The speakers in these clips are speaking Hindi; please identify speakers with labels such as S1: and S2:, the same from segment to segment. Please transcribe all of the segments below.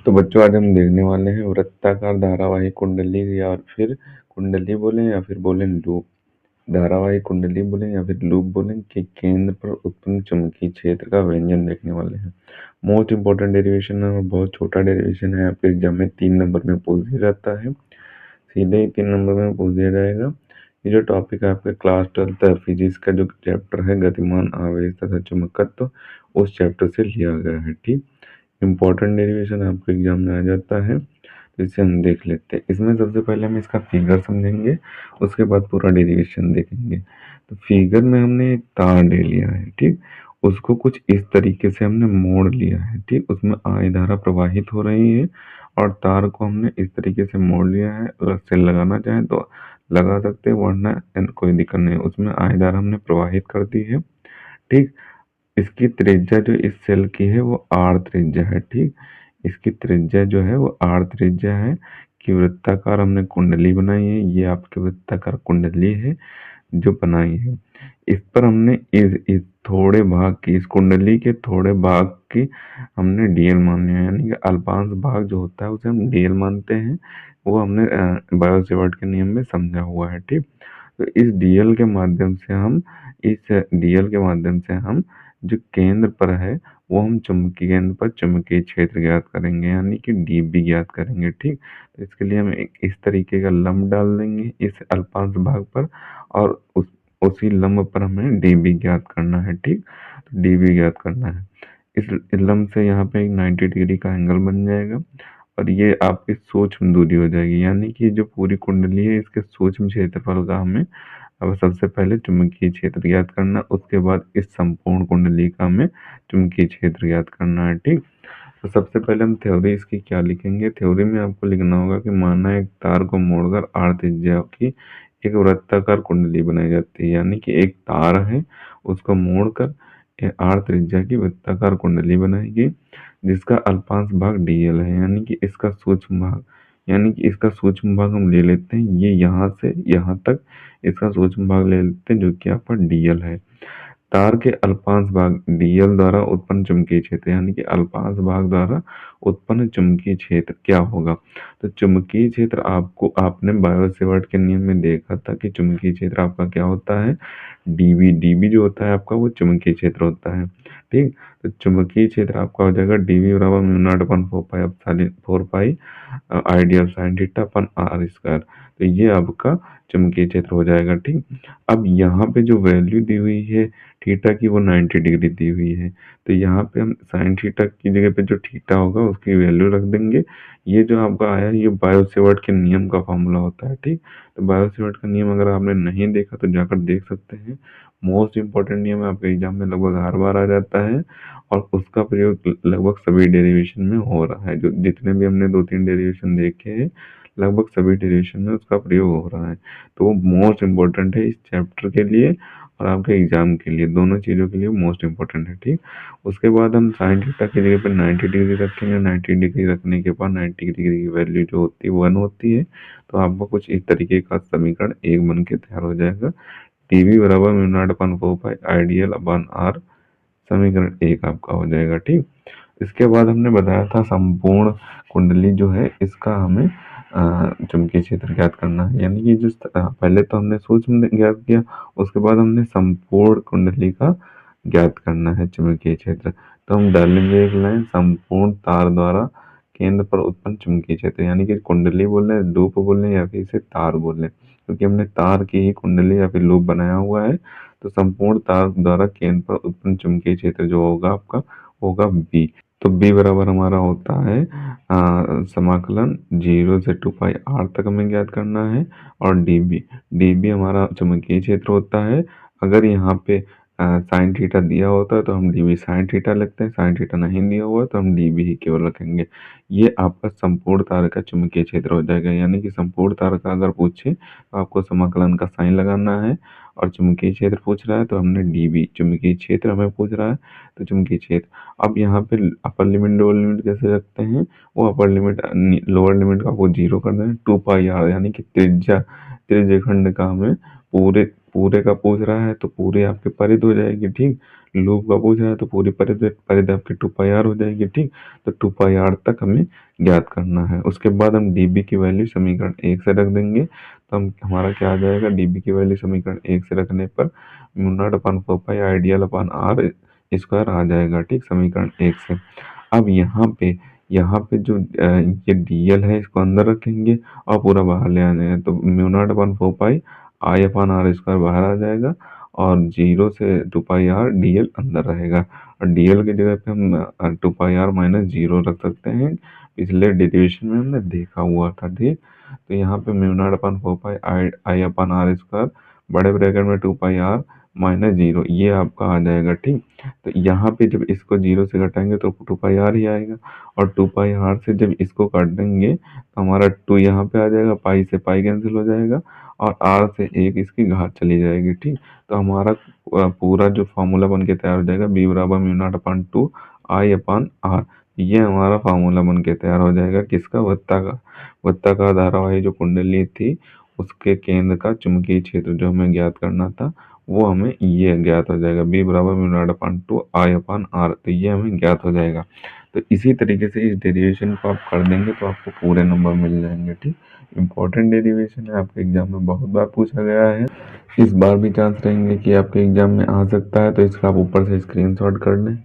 S1: तो बच्चों आज हम देखने वाले हैं वृत्ताकार धारावाही कुंडली या फिर कुंडली बोलें या फिर बोलें लूप। धारावाही कुंडली बोलें या फिर लूप बोलें के केंद्र पर उत्पन्न चुंबकीय क्षेत्र का व्यंजन देखने वाले हैं। मोस्ट इंपॉर्टेंट डेरिवेशन है और बहुत छोटा डेरिवेशन है। आपके एग्जाम में 3 नंबर में पूछ दिया जाता है, सीधे ही 3 नंबर में पूछ दिया जाएगा। ये जो टॉपिक है आपके क्लास 12 फिजिक्स का जो चैप्टर है गतिमान आवेश तथा चुंबकत्व, उस चैप्टर से लिया गया है। ठीक, इंपॉर्टेंट डेरिवेशन आपके एग्जाम में आ जाता है, तो इसे हम देख लेते हैं। इसमें सबसे पहले हम इसका फिगर समझेंगे, उसके बाद पूरा डेरिवेशन देखेंगे। तो फिगर में हमने एक तार ले लिया है, ठीक, उसको कुछ इस तरीके से हमने मोड़ लिया है, ठीक, उसमें I धारा प्रवाहित हो रही है और तार को हमने इस तरीके से मोड़ लिया है। अगर सेल लगाना चाहें तो लगा सकते हैं, वरना कोई दिक्कत नहीं है। उसमें I धारा हमने प्रवाहित कर दी है, ठीक। इसकी त्रिज्या जो इस सेल की है वो R त्रिज्या है, ठीक। इसकी त्रिज्या जो है वो R त्रिज्या है कि वृत्ताकार हमने कुंडली बनाई है। ये आपकी वृत्ताकार कुंडली है जो बनाई है। इस पर हमने इस थोड़े भाग की, इस कुंडली के थोड़े भाग की हमने डीएल मान लिया है, यानी कि अल्पांश भाग जो होता है उसे हम डीएल मानते हैं। वो हमने बायो-सेवर्ट के नियम में समझा हुआ है, ठीक। तो इस डीएल के माध्यम से हम जो केंद्र पर है वो हम चुंबकीय केंद्र पर चुंबकीय क्षेत्र ज्ञात करेंगे, यानी कि डीबी ज्ञात करेंगे, ठीक। तो इसके लिए हम इस तरीके का लंब डाल देंगे इस अल्पांश भाग पर और उसी लंब पर हमें डीबी ज्ञात करना है, ठीक। तो डीबी ज्ञात करना है। इस लंब से यहाँ पे एक 90 डिग्री का एंगल बन जाएगा और ये आपकी सूक्ष्म दूरी हो जाएगी, यानी कि जो पूरी कुंडली है इसके सूक्ष्म क्षेत्रफल का हमें अब सबसे पहले चुंबकीय क्षेत्र ज्ञात करना, उसके बाद इस संपूर्ण कुंडली का हमें चुंबकीय क्षेत्र ज्ञात करना है, ठीक। तो सबसे पहले हम थ्योरी इसकी क्या लिखेंगे। थ्योरी में आपको लिखना होगा कि माना एक तार को मोड़कर R त्रिज्या की एक वृत्ताकार कुंडली बनाई जाती है, यानी कि एक तार है उसको मोड़कर R त्रिज्या की वृत्ताकार कुंडली बनाएगी जिसका अल्पांश भाग dl है, यानी कि इसका सूक्ष्म भाग हम ले लेते हैं। ये यहाँ से यहाँ तक इसका सूक्ष्म भाग ले लेते हैं जो कि आपका dl है। तार के अल्पांश भाग dl द्वारा उत्पन्न चुंबकीय क्षेत्र, यानी कि अल्पांश भाग द्वारा उत्पन्न चुंबकीय क्षेत्र क्या होगा। तो चुंबकीय क्षेत्र आपने बायो-सेवर्ट के नियम में देखा था कि चुंबकीय क्षेत्र आपका क्या होता है, डीबी जो होता है आपका वो चुंबकीय क्षेत्र होता है, ठीक। तो चुंबकीय क्षेत्र आपका हो जाएगा डीबी बराबर mu naught upon 4 pi ideal sine theta upon are square. तो ये आपका चुंबकीय क्षेत्र हो जाएगा, ठीक। अब यहाँ पे जो वैल्यू दी हुई है थीटा की वो 90 डिग्री दी हुई है, तो यहाँ पे हम साइन थीटा की जगह पे जो थीटा होगा उसकी वैल्यू रख देंगे। ये जो आपका आया ये बायो-सेवर्ट के नियम का फॉर्मूला होता है, ठीक। तो बायो-सेवर्ट का नियम अगर आपने नहीं देखा तो जाकर देख सकते हैं। मोस्ट इंपॉर्टेंट नियम है, आपके एग्जाम में लगभग हर बार आ जाता है और उसका प्रयोग लगभग सभी डेरिवेशन में हो रहा है। जो जितने भी हमने 2-3 डेरिवेशन देखे हैं लगभग सभी डेरिवेशन में उसका प्रयोग हो रहा है। तो वो मोस्ट इम्पोर्टेंट है इस चैप्टर के लिए और आपके एग्जाम के लिए, दोनों चीज़ों के लिए मोस्ट इम्पोर्टेंट है, ठीक। उसके बाद हम साइन थीटा की जगह पर 90 डिग्री रखेंगे। 90 डिग्री रखने के बाद 90 डिग्री की वैल्यू जो होती है 1 होती है, तो आपको कुछ इस तरीके का समीकरण एक बन के तैयार हो जाएगा। टीवी बराबर म्यू नॉट अपन 4 पाई आइडियल अपन आर, समीकरण 1 आपका हो जाएगा, ठीक। इसके बाद हमने बताया था संपूर्ण कुंडली जो है इसका हमें चुंबकीय क्षेत्र ज्ञात करना है, यानी कि पहले तो हमने सूक्ष्म ज्ञात किया, उसके बाद हमने संपूर्ण कुंडली का ज्ञात करना है चुंबकीय क्षेत्र। तो हम डालेंगे एक लाइन, संपूर्ण तार द्वारा केंद्र पर उत्पन्न चुंबकीय क्षेत्र, यानी कि कुंडली बोल रहे हैं, लूप बोल रहे हैं या फिर इसे तार बोल रहे हैं, क्योंकि हमने तार की ही कुंडली या फिर लूप बनाया हुआ है। तो संपूर्ण तार द्वारा केंद्र पर उत्पन्न चुंबकीय क्षेत्र जो होगा आपका होगा बी। तो बी बराबर हमारा होता है समाकलन 0 से 2 पाई आर तक हमें ज्ञात करना है और डीबी हमारा चुंबकीय क्षेत्र होता है। अगर यहाँ पे साइन थीटा दिया होता है तो हम डीबी साइन थीटा लिखते हैं, साइन थीटा नहीं दिया हुआ है तो हम डीबी ही केवल रखेंगे। ये आपका संपूर्ण तार का चुंबकीय क्षेत्र हो जाएगा, यानी कि संपूर्ण तार का अगर पूछे तो आपको समाकलन का साइन लगाना है और चुंबकीय क्षेत्र पूछ रहा है तो हमने डीबी चुंबकीय क्षेत्र हमें पूछ रहा है तो चुंबकीय क्षेत्र। अब यहाँ पे अपर लिमिट लोअर लिमिट कैसे रखते हैं, वो अपर लिमिट लोअर लिमिट का आपको 0 कर दें, 2 पाई आर, यानी कि त्रिज्या त्रिज्य खंड का हमें पूरे पूरे का पूछ रहा है तो पूरी आपकी परिधि हो जाएगी, ठीक। लूप का पूछ रहा है तो पूरी परिधि परिधि आपकी 2πr हो जाएगी, ठीक। तो 2πr तक हमें ज्ञात करना है। उसके बाद हम dB की वैल्यू समीकरण 1 से रख देंगे, तो हम हमारा क्या आ जाएगा, dB की वैल्यू समीकरण 1 से रखने पर mu naught upon 4 pi ideal upon are square आ जाएगा, ठीक, समीकरण 1 से। अब यहाँ पे जो ये डीएल है इसको अंदर रखेंगे और पूरा बाहर ले आने हैं, तो mu naught upon 4 pi I upon are square बाहर आ जाएगा और 0 से 2πr डीएल अंदर रहेगा। और डीएल की जगह पे हम 2πr-0 रख सकते हैं, पिछले डेरिवेशन में हमने देखा हुआ था, ठीक। तो यहाँ पे mu naught upon 4 pi I upon are square बड़े ब्रैकेट में 2πr-0 ये आपका आ जाएगा, ठीक। तो यहाँ पे जब इसको 0 से घटाएंगे तो 2πr ही आएगा, और 2πr से जब इसको काट देंगे तो हमारा 2 यहाँ पे आ जाएगा, पाई से पाई कैंसिल हो जाएगा और r से 1 इसकी घात चली जाएगी, ठीक। तो हमारा पूरा जो फॉर्मूला बन के तैयार हो जाएगा, b बराबर mu naught upon 2 I upon R. ये हमारा फार्मूला बन के तैयार हो जाएगा, किसका, वृत्ताकार धारावाही जो कुंडली थी उसके केंद्र का चुंबकीय क्षेत्र जो हमें ज्ञात करना था वो हमें ये ज्ञात हो जाएगा, b बराबर mu naught upon 2 I upon R. तो ये हमें ज्ञात हो जाएगा। तो इसी तरीके से इस डेरिवेशन को आप कर देंगे तो आपको पूरे नंबर मिल जाएंगे, ठीक। इंपॉर्टेंट डेरिवेशन है, आपके एग्जाम में बहुत बार पूछा गया है, इस बार भी चांस रहेंगे कि आपके एग्जाम में आ सकता है। तो इसका आप ऊपर से स्क्रीनशॉट कर लें,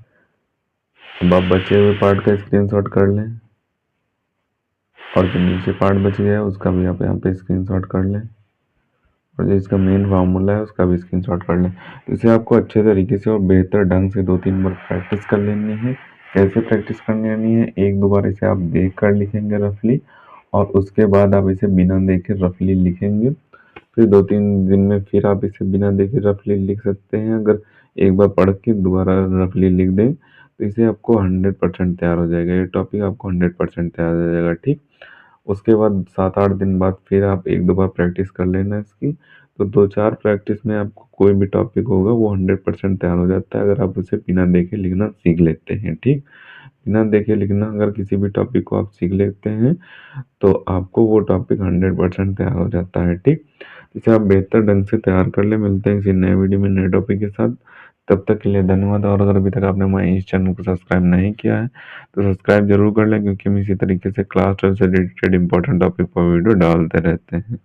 S1: अब आप बचे हुए पार्ट का स्क्रीनशॉट कर लें और जो नीचे पार्ट बच गया है उसका भी आप यहाँ पे स्क्रीनशॉट कर लें, और जो इसका मेन फार्मूला है उसका भी स्क्रीनशॉट कर लें। तो इसे आपको अच्छे तरीके से और बेहतर ढंग से 2-3 बार प्रैक्टिस कर लेनी है। कैसे प्रैक्टिस करनी है, 1-2 बार इसे आप देख कर लिखेंगे रफली, और उसके बाद आप इसे बिना देखे रफली लिखेंगे। फिर 2-3 दिन में फिर आप इसे बिना देखे रफली लिख सकते हैं। अगर एक बार पढ़ के दोबारा रफली लिख दें तो इसे आपको 100% तैयार हो जाएगा, ये टॉपिक आपको 100% तैयार हो जाएगा, ठीक। उसके बाद 7-8 दिन बाद फिर आप 1-2 बार प्रैक्टिस कर लेना इसकी। तो 2-4 प्रैक्टिस में आपको कोई भी टॉपिक होगा वो 100% तैयार हो जाता है, अगर आप उसे बिना देखे लिखना सीख लेते हैं, ठीक। बिना देखे लिखना अगर किसी भी टॉपिक को आप सीख लेते हैं तो आपको वो टॉपिक 100% तैयार हो जाता है, ठीक। इसे आप बेहतर ढंग से तैयार कर ले। मिलते हैं किसी नए वीडियो में नए टॉपिक के साथ, तब तक के लिए धन्यवाद। और अगर अभी तक आपने हमारे इस चैनल को सब्सक्राइब नहीं किया है तो सब्सक्राइब जरूर कर लें, क्योंकि हम इसी तरीके से क्लास 12 से रिलेटेड इंपॉर्टेंट टॉपिक पर वीडियो डालते रहते हैं।